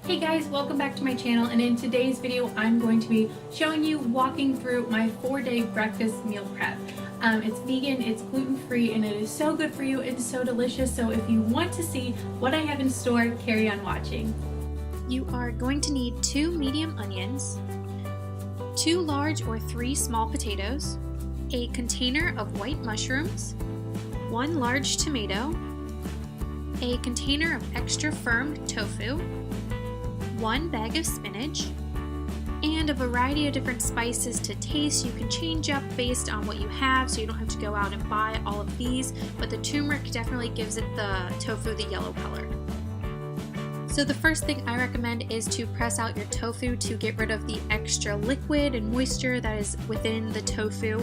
Hey guys, welcome back to my channel, and in today's video I'm going to be showing you walking through my 4-day breakfast meal prep. It's vegan, it's gluten-free, and it is so good for you and so delicious. So if you want to see what I have in store, carry on watching. You are going to need 2 medium onions, 2 large or 3 small potatoes, a container of white mushrooms, 1 large tomato, a container of extra firm tofu, 1 bag of spinach, and a variety of different spices to taste. You can change up based on what you have, so you don't have to go out and buy all of these, but the turmeric definitely gives it the tofu the yellow color. So the first thing I recommend is to press out your tofu to get rid of the extra liquid and moisture that is within the tofu.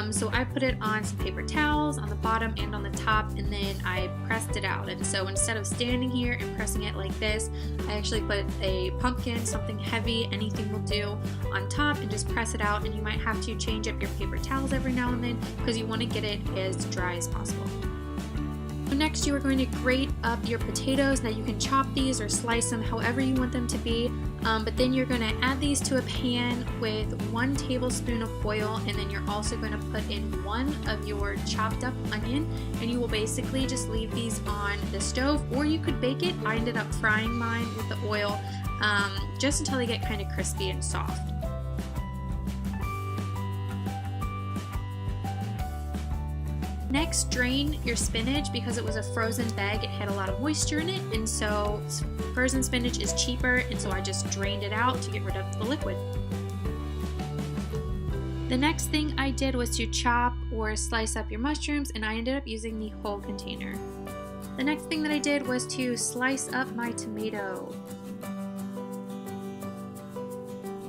So I put it on some paper towels on the bottom and on the top, and then I pressed it out. And so instead of standing here and pressing it like this, I actually put a pumpkin, something heavy, anything will do, on top and just press it out. And you might have to change up your paper towels every now and then because you want to get it as dry as possible. Next, you are going to grate up your potatoes. Now you can chop these or slice them however you want them to be, but then you're going to add these to a pan with 1 tablespoon of oil, and then you're also going to put in 1 of your chopped up onion, and you will basically just leave these on the stove, or you could bake it. I ended up frying mine with the oil just until they get kind of crispy and soft. Next, drain your spinach. Because it was a frozen bag, it had a lot of moisture in it, and so frozen spinach is cheaper, and so I just drained it out to get rid of the liquid. The next thing I did was to chop or slice up your mushrooms, and I ended up using the whole container. The next thing that I did was to slice up my tomato.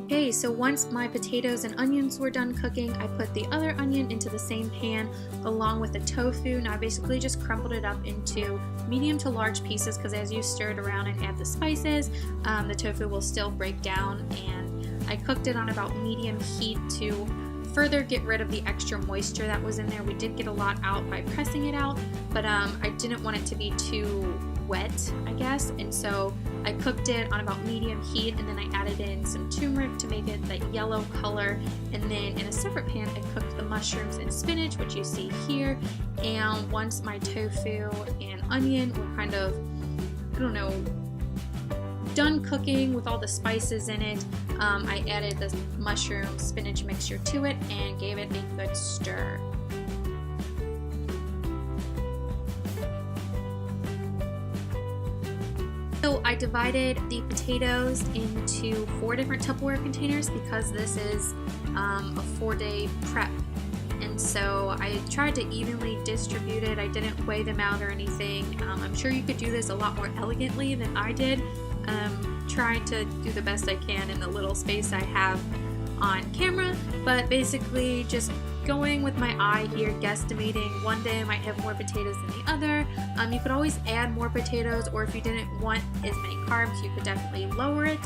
Okay, so once my potatoes and onions were done cooking, I put the other onion into the same pan along with the tofu. Now I basically just crumbled it up into medium to large pieces because as you stir it around and add the spices, the tofu will still break down, and I cooked it on about medium heat to further get rid of the extra moisture that was in there. We did get a lot out by pressing it out, but I didn't want it to be too wet, I guess, and so I cooked it on about medium heat, and then I added in some turmeric to make it that yellow color, and then in a separate pan I cooked the mushrooms and spinach, which you see here. And once my tofu and onion were kind of, I don't know, done cooking with all the spices in it, I added the mushroom spinach mixture to it and gave it a good stir. So I divided the potatoes into 4 different Tupperware containers because this is a 4-day prep. And so I tried to evenly distribute it. I didn't weigh them out or anything. I'm sure you could do this a lot more elegantly than I did. Trying to do the best I can in the little space I have on camera, but basically just going with my eye here, guesstimating. One day I might have more potatoes than the other. You could always add more potatoes, or if you didn't want as many carbs, you could definitely lower it.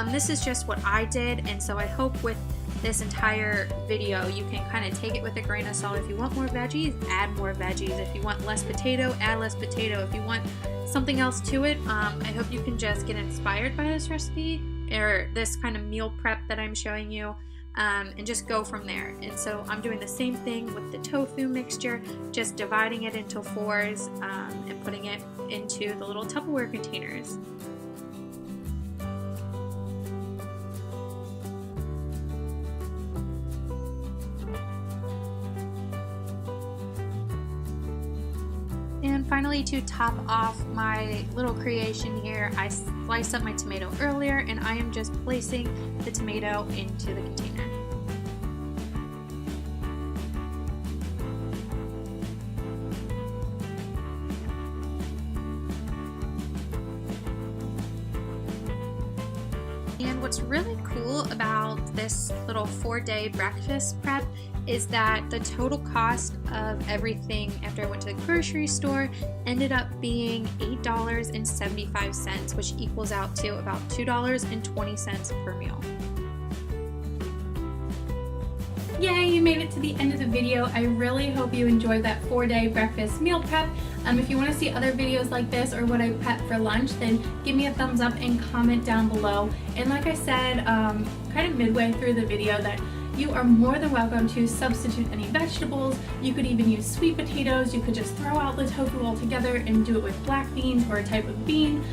This is just what I did, and so I hope with this entire video you can kind of take it with a grain of salt. If you want more veggies, add more veggies. If you want less potato, add less potato. If you want something else to it, I hope you can just get inspired by this recipe or this kind of meal prep that I'm showing you. And just go from there. And so I'm doing the same thing with the tofu mixture, just dividing it into 4s and putting it into the little Tupperware containers. And finally, to top off my little creation here, I sliced up my tomato earlier, and I am just placing the tomato into the container. And what's really cool about this little 4-day breakfast prep is that the total cost of everything after I went to the grocery store ended up being $8.75, which equals out to about $2.20 per meal. Yay, you made it to the end of the video. I really hope you enjoyed that 4-day breakfast meal prep. If you want to see other videos like this or what I prep for lunch, then give me a thumbs up and comment down below. And like I said, kind of midway through the video, that you are more than welcome to substitute any vegetables. You could even use sweet potatoes. You could just throw out the tofu altogether and do it with black beans or a type of bean.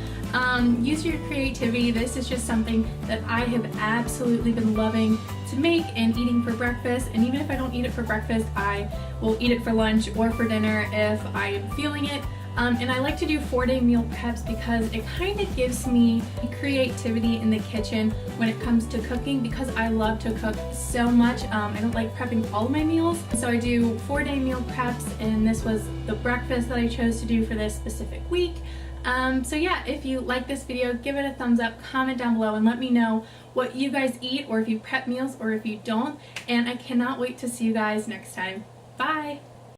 Use your creativity. This is just something that I have absolutely been loving to make and eating for breakfast. And even if I don't eat it for breakfast, I will eat it for lunch or for dinner if I am feeling it. And I like to do 4-day meal preps because it kind of gives me creativity in the kitchen when it comes to cooking, because I love to cook so much. I don't like prepping all of my meals. So I do 4-day meal preps, and this was the breakfast that I chose to do for this specific week. So yeah, if you like this video, give it a thumbs up, comment down below, and let me know what you guys eat, or if you prep meals or if you don't. And I cannot wait to see you guys next time. Bye!